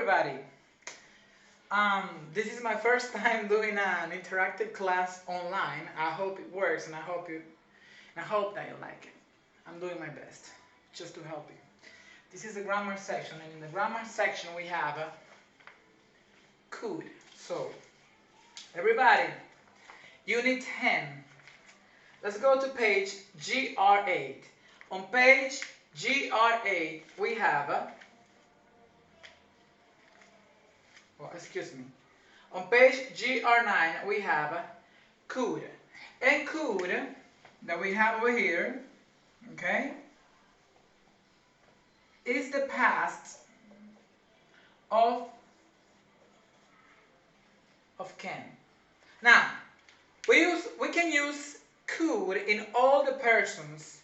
everybody. This is my first time doing an interactive class online. I hope it works and I hope that you like it. I'm doing my best just to help you. This is the grammar section, and in the grammar section we have a could. So, everybody, unit 10. Let's go to page GR8. On page GR8 we have a On page GR9 we have could. And could that we have over here, okay, is the past of can. Now, we can use could in all the persons.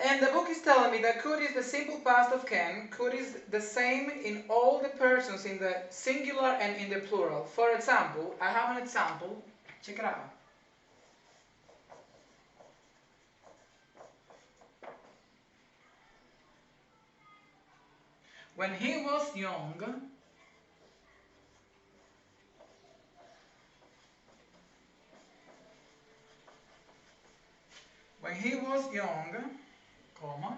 And the book is telling me that could is the simple past of can. Could is the same in all the persons, in the singular and in the plural. For example, I have an example. Check it out. When he was young, comma,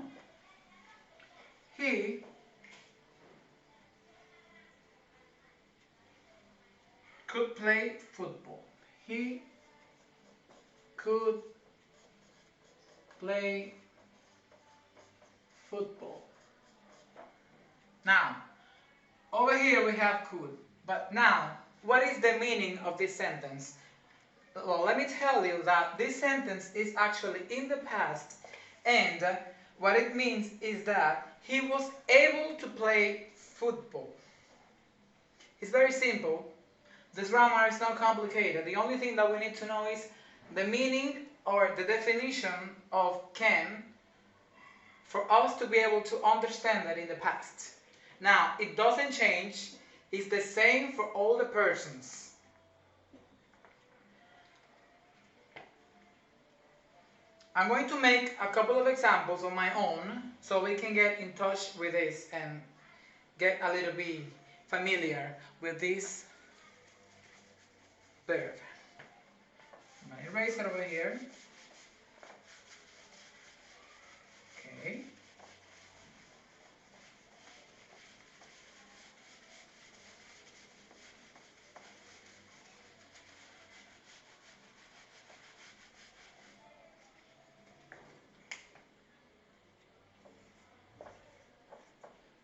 he could play football. He could play football. Now, over here we have could. But now, what is the meaning of this sentence? Well, let me tell you that this sentence is actually in the past, and what it means is that he was able to play football. It's very simple. This grammar is not complicated. The only thing that we need to know is the meaning or the definition of can for us to be able to understand that in the past. Now, it doesn't change. It's the same for all the persons. I'm going to make a couple of examples on my own so we can get in touch with this and get a little bit familiar with this verb. I'm going to erase it over here. Okay.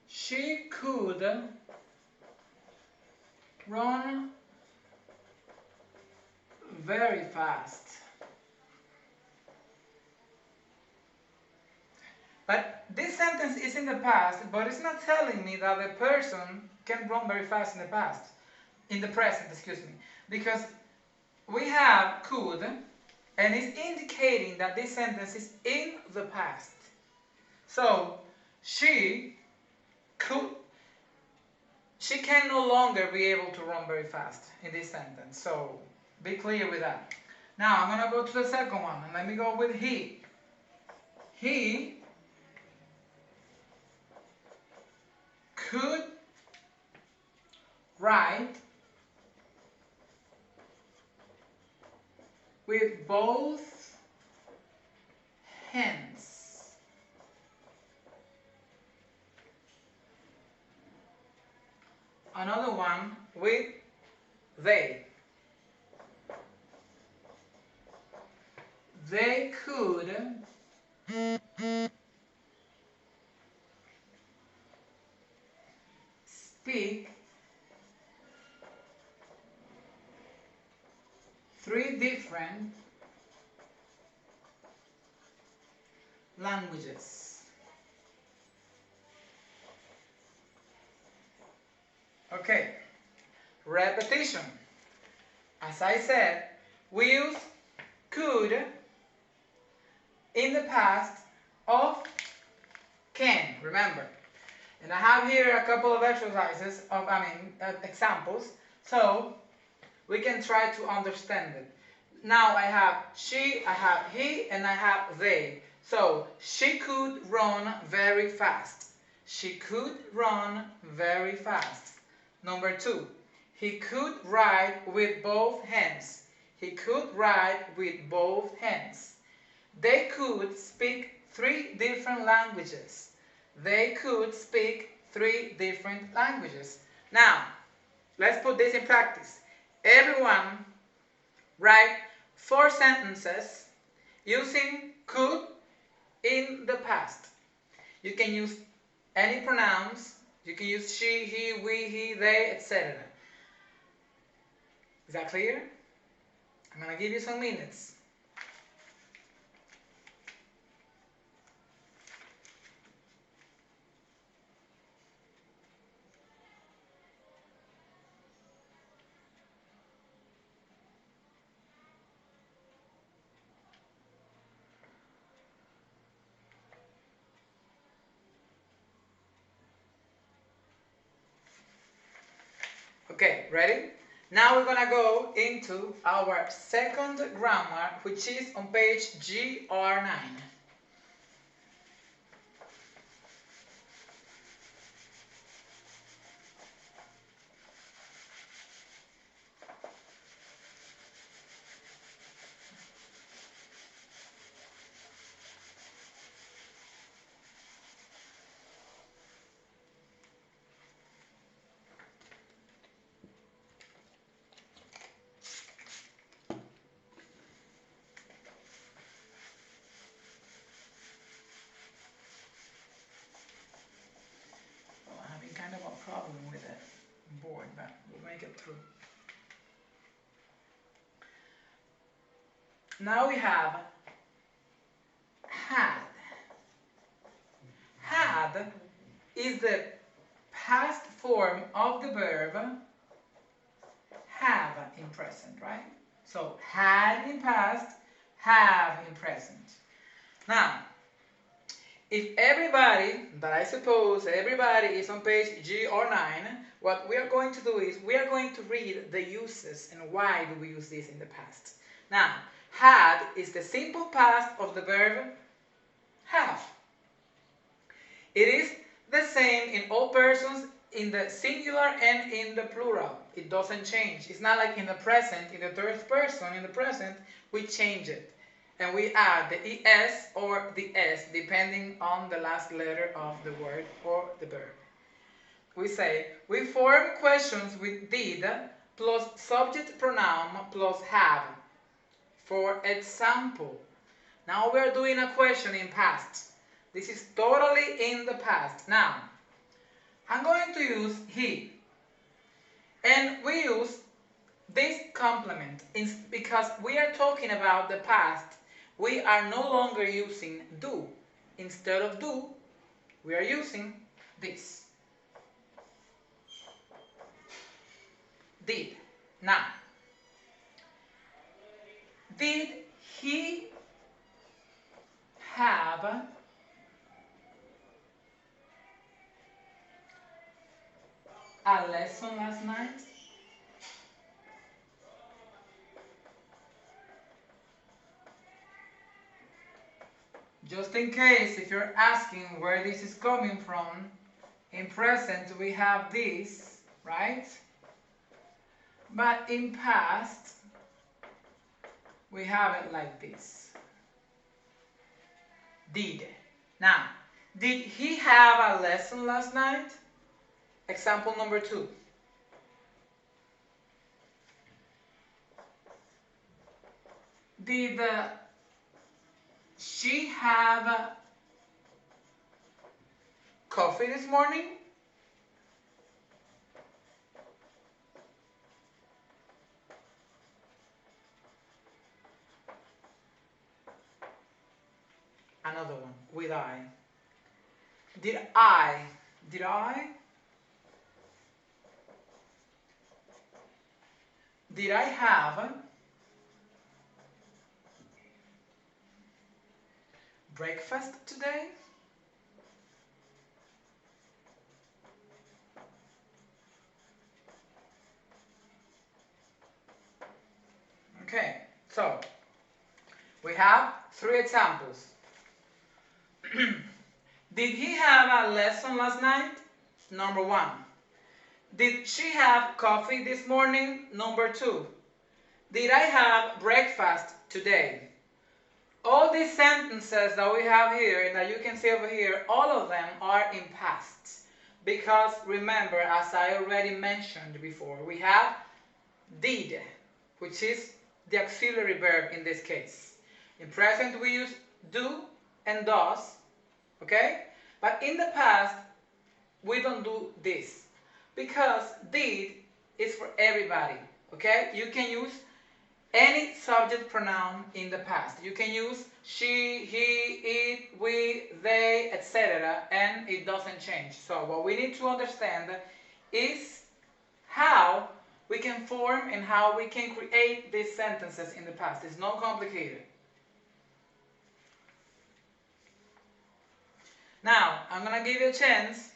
She could run very fast. But this sentence is in the past, but it's not telling me that the person can run very fast in the past. In the present, excuse me. Because we have could, and it's indicating that this sentence is in the past. So, she can no longer be able to run very fast in this sentence. So be clear with that. Now I'm going to go to the second one, and let me go with he. He could write with both hands. Another one with they. They could speak 3 different languages. Okay, repetition. As I said, we use could in the past of can, remember. And I have here a couple of exercises, examples, so we can try to understand it. Now I have she, I have he, and I have they. So, she could run very fast. She could run very fast. Number 2, he could write with both hands. He could write with both hands. They could speak 3 different languages. They could speak 3 different languages. Now, let's put this in practice. Everyone write 4 sentences using could in the past. You can use any pronouns. You can use she, he, we, he, they, etc. Is that clear? I'm going to give you some minutes. Okay, ready? Now we're gonna go into our second grammar, which is on page GR9. Well, I'm having kind of a problem with the board, but we'll make it through. Now we have had. Had is the past form of the verb have in present, right? So had in past, have in present. Now, if everybody, but I suppose everybody is on page GR9, what we are going to do is we are going to read the uses and why do we use this in the past. Now, had is the simple past of the verb have. It is the same in all persons, in the singular and in the plural. It doesn't change. It's not like in the present, in the third person, in the present, we change it. And we add the es or the s, depending on the last letter of the word or the verb. We say, we form questions with did plus subject pronoun plus have. For example, now we're doing a question in past. This is totally in the past. Now, I'm going to use he. And we use this complement because we are talking about the past. We are no longer using do. Instead of do, we are using this. Did. Now, did he have a lesson last night? Just in case, if you're asking where this is coming from, in present we have this, right? But in past, we have it like this. Did. Now, did he have a lesson last night? Example number 2. Did she have coffee this morning? Another one, with I. Did I have breakfast today? Okay, so we have 3 examples. Did he have a lesson last night? Number 1. Did she have coffee this morning? Number 2. Did I have breakfast today? All these sentences that we have here and that you can see over here, all of them are in past. Because remember, as I already mentioned before, we have did, which is the auxiliary verb in this case. In present we use do and does, okay? But in the past, we don't do this because did is for everybody, okay? You can use any subject pronoun in the past. You can use she, he, it, we, they, etc. and it doesn't change. So what we need to understand is how we can form and how we can create these sentences in the past. It's not complicated. Now, I'm going to give you a chance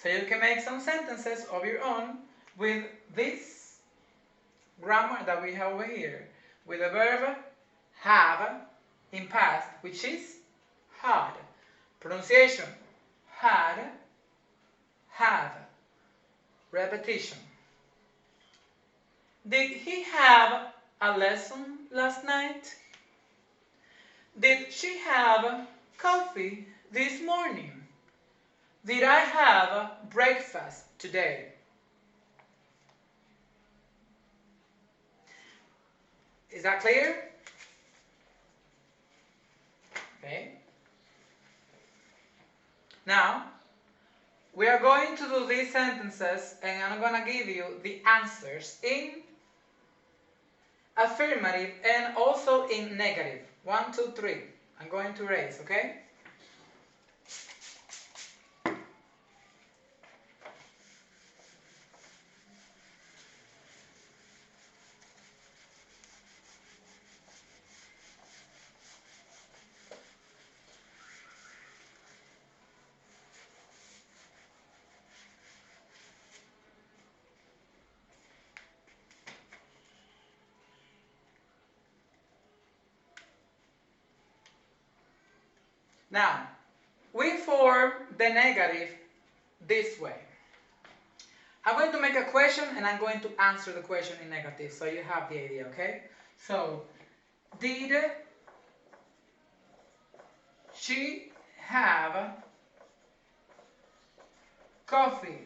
so you can make some sentences of your own with this grammar that we have over here. With the verb have in past, which is had. Pronunciation, had, have. Repetition. Did he have a lesson last night? Did she have coffee this morning? Did I have breakfast today? Is that clear? Okay. Now, we are going to do these sentences and I'm going to give you the answers in affirmative and also in negative. 1, 2, 3. I'm going to raise, okay? Now, we form the negative this way. I'm going to make a question and I'm going to answer the question in negative so you have the idea, okay? So, did she have coffee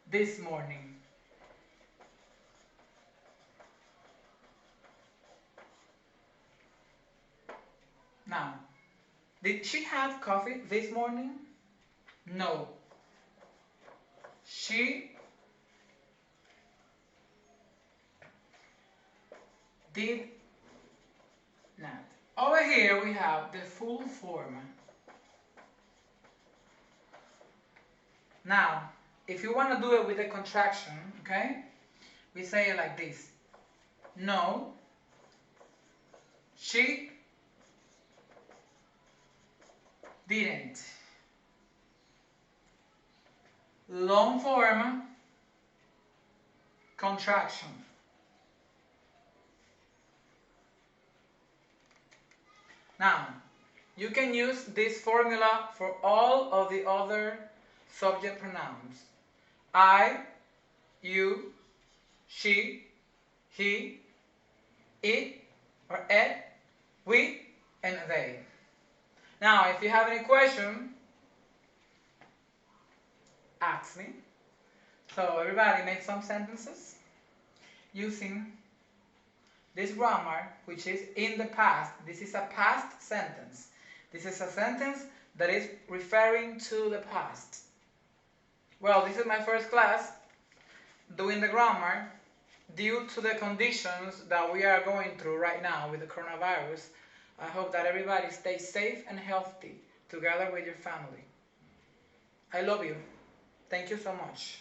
this morning? Now, did she have coffee this morning? No. She did not. Over here we have the full form. Now, if you want to do it with a contraction, okay? We say it like this. No. She didn't. Long form, contraction. Now, you can use this formula for all of the other subject pronouns. I, you, she, he, it or it, we, and they. Now, if you have any question, ask me. So everybody make some sentences using this grammar, which is in the past. This is a past sentence. This is a sentence that is referring to the past. Well, this is my first class doing the grammar due to the conditions that we are going through right now with the coronavirus. I hope that everybody stays safe and healthy together with your family. I love you. Thank you so much.